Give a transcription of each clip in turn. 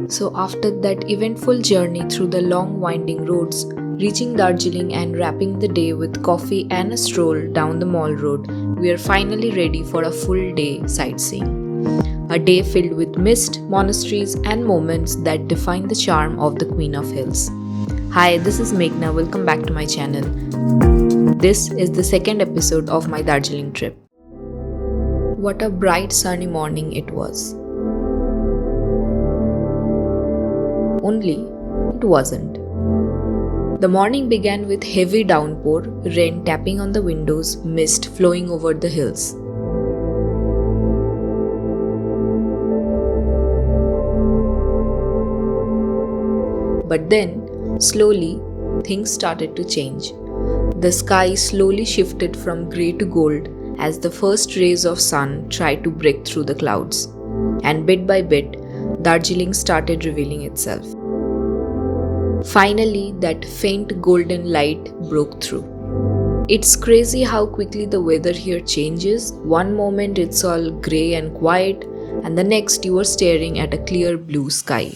So after that eventful journey through the long winding roads, reaching Darjeeling and wrapping the day with coffee and a stroll down the mall road, we are finally ready for a full day sightseeing. A day filled with mist, monasteries and moments that define the charm of the Queen of Hills. Hi, this is Meghna. Welcome back to my channel. This is the second episode of my Darjeeling trip. What a bright sunny morning it was. Only it wasn't. The morning began with heavy downpour, rain tapping on the windows, mist flowing over the hills. But then, slowly, things started to change. The sky slowly shifted from grey to gold as the first rays of sun tried to break through the clouds. And bit by bit, Darjeeling started revealing itself. Finally, that faint golden light broke through. It's crazy how quickly the weather here changes. One moment it's all grey and quiet, and the next you are staring at a clear blue sky.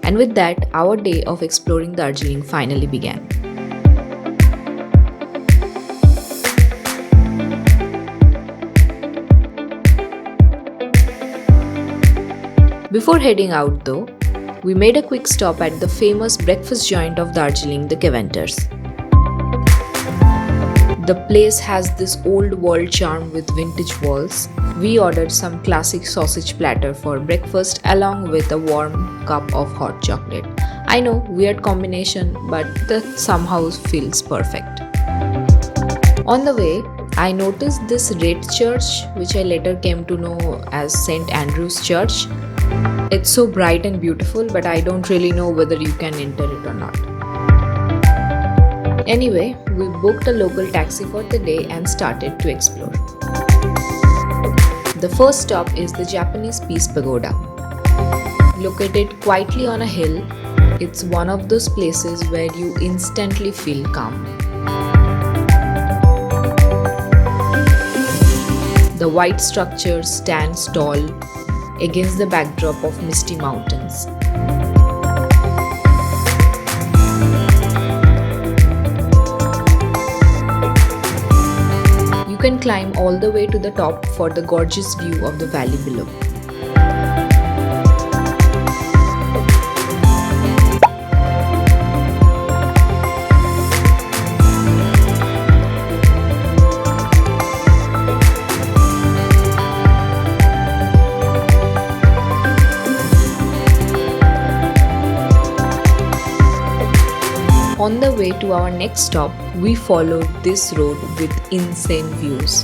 And with that, our day of exploring Darjeeling finally began. Before heading out though, we made a quick stop at the famous breakfast joint of Darjeeling, the Caventers. The place has this old world charm with vintage walls. We ordered some classic sausage platter for breakfast along with a warm cup of hot chocolate. I know, weird combination, but that somehow feels perfect. On the way, I noticed this red church, which I later came to know as St. Andrew's Church. It's so bright and beautiful, but I don't really know whether you can enter it or not. Anyway, we booked a local taxi for the day and started to explore. The first stop is the Japanese Peace Pagoda. Located quietly on a hill, it's one of those places where you instantly feel calm. The white structure stands tall against the backdrop of misty mountains. You can climb all the way to the top for the gorgeous view of the valley below. On the way to our next stop, we followed this road with insane views.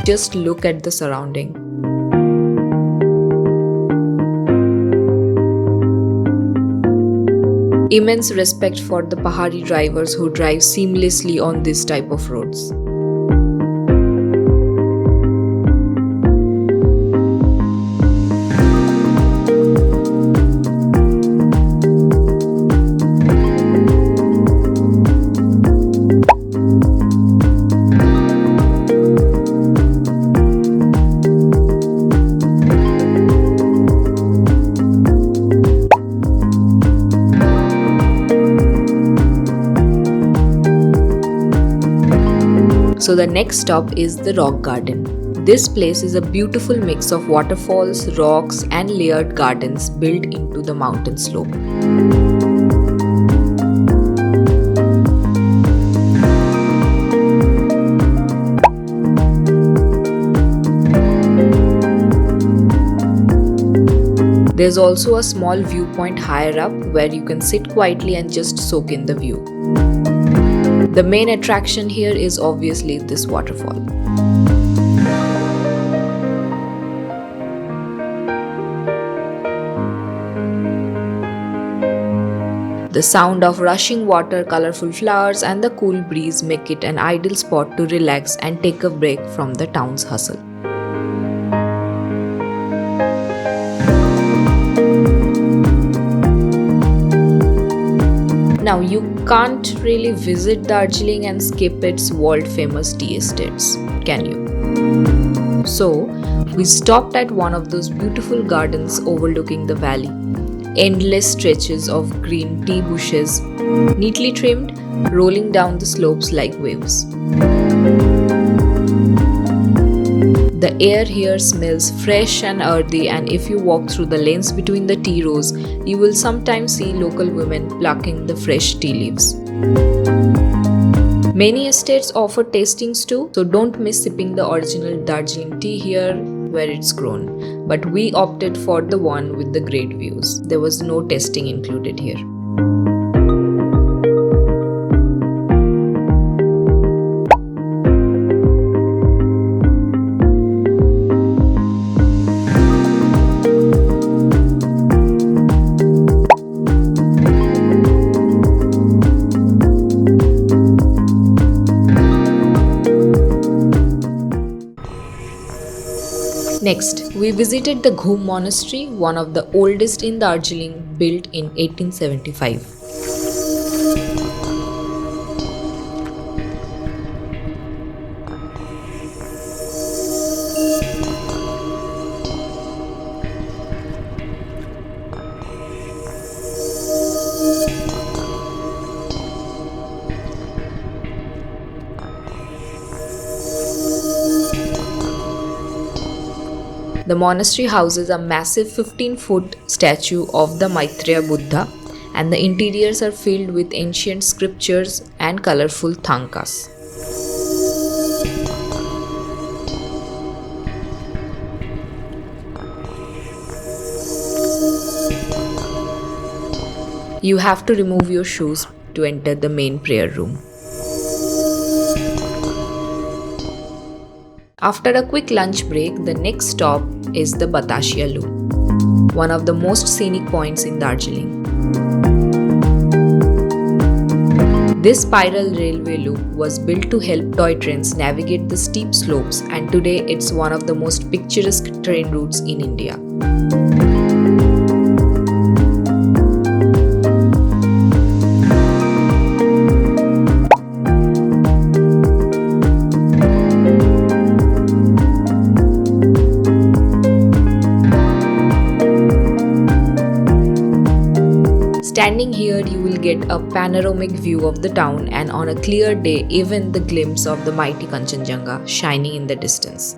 Just look at the surrounding. Immense respect for the Pahari drivers who drive seamlessly on this type of roads. So the next stop is the Rock Garden. This place is a beautiful mix of waterfalls, rocks and layered gardens built into the mountain slope. There's also a small viewpoint higher up where you can sit quietly and just soak in the view. The main attraction here is obviously this waterfall. The sound of rushing water, colorful flowers and the cool breeze make it an ideal spot to relax and take a break from the town's hustle. Now you can't really visit Darjeeling and skip its world famous tea estates. can you? So, we stopped at one of those beautiful gardens overlooking the valley. Endless stretches of green tea bushes, neatly trimmed, rolling down the slopes like waves. The air here smells fresh and earthy, and if you walk through the lanes between the tea rows, you will sometimes see local women plucking the fresh tea leaves. Many estates offer tastings too, so don't miss sipping the original Darjeeling tea here where it's grown. But we opted for the one with the great views. There was no tasting included here. Next, we visited the Ghoom Monastery, one of the oldest in Darjeeling, built in 1875. The monastery houses a massive 15-foot statue of the Maitreya Buddha, and the interiors are filled with ancient scriptures and colorful thankas. You have to remove your shoes to enter the main prayer room. After a quick lunch break, the next stop is the Batasia Loop, one of the most scenic points in Darjeeling. This spiral railway loop was built to help toy trains navigate the steep slopes, and today it's one of the most picturesque train routes in India. Standing here, you will get a panoramic view of the town, and on a clear day, even the glimpse of the mighty Kanchenjunga shining in the distance.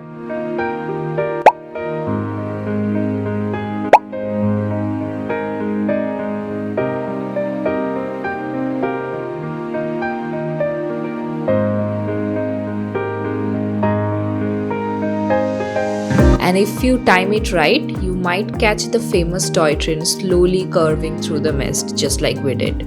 And if you time it right, you might catch the famous toy train slowly curving through the mist, just like we did.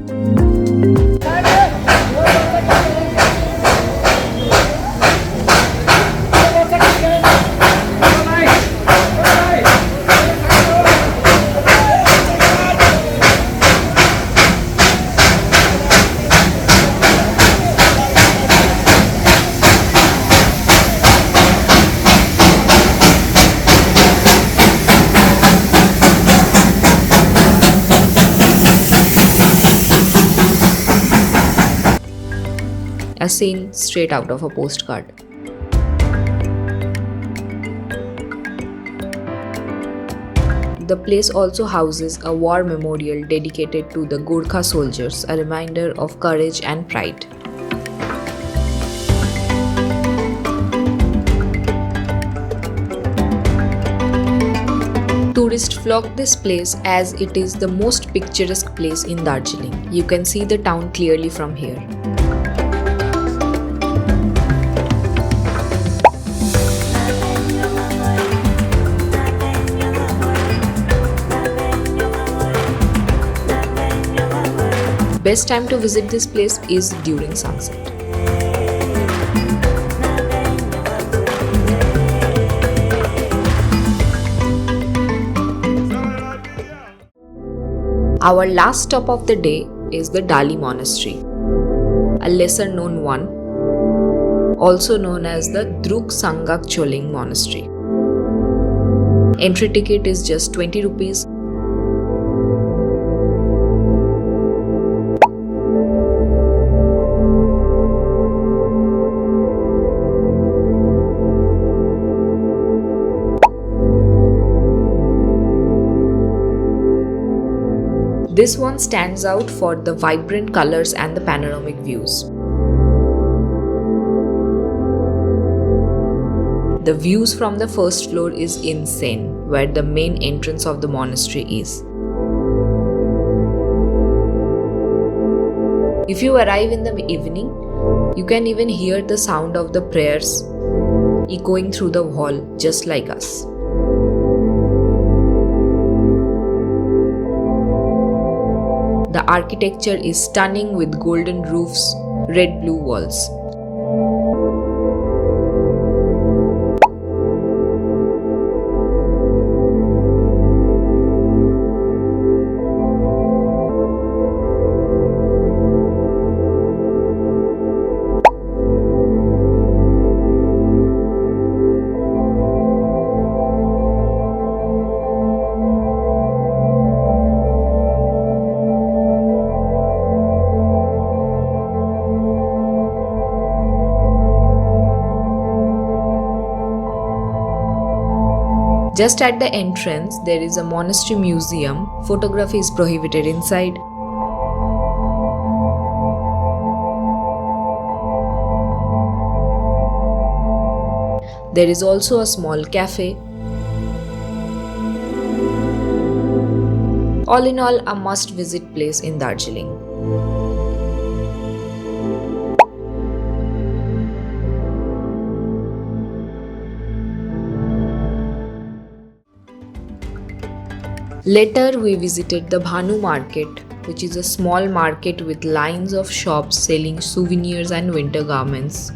A scene straight out of a postcard. The place also houses a war memorial dedicated to the Gorkha soldiers, a reminder of courage and pride. Tourists flock this place as it is the most picturesque place in Darjeeling. You can see the town clearly from here. Best time to visit this place is during sunset. Our last stop of the day is the Dali Monastery, a lesser known one, also known as the Druk Sangak Choling Monastery. Entry ticket is just 20 rupees. This one stands out for the vibrant colors and the panoramic views. The views from the first floor is insane, where the main entrance of the monastery is. If you arrive in the evening, you can even hear the sound of the prayers echoing through the hall, just like us. The architecture is stunning with golden roofs, red-blue walls. Just at the entrance, there is a monastery museum. Photography is prohibited inside. There is also a small cafe. All in all, a must-visit place in Darjeeling. Later, we visited the Bhanu market, which is a small market with lines of shops selling souvenirs and winter garments.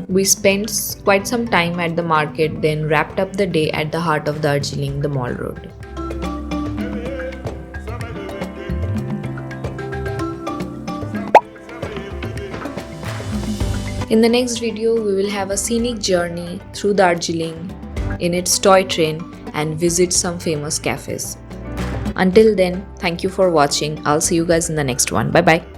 We spent quite some time at the market, then wrapped up the day at the heart of Darjeeling, the Mall Road. In the next video, we will have a scenic journey through Darjeeling in its toy train and visit some famous cafes. Until then, thank you for watching. I'll see you guys in the next one. Bye bye.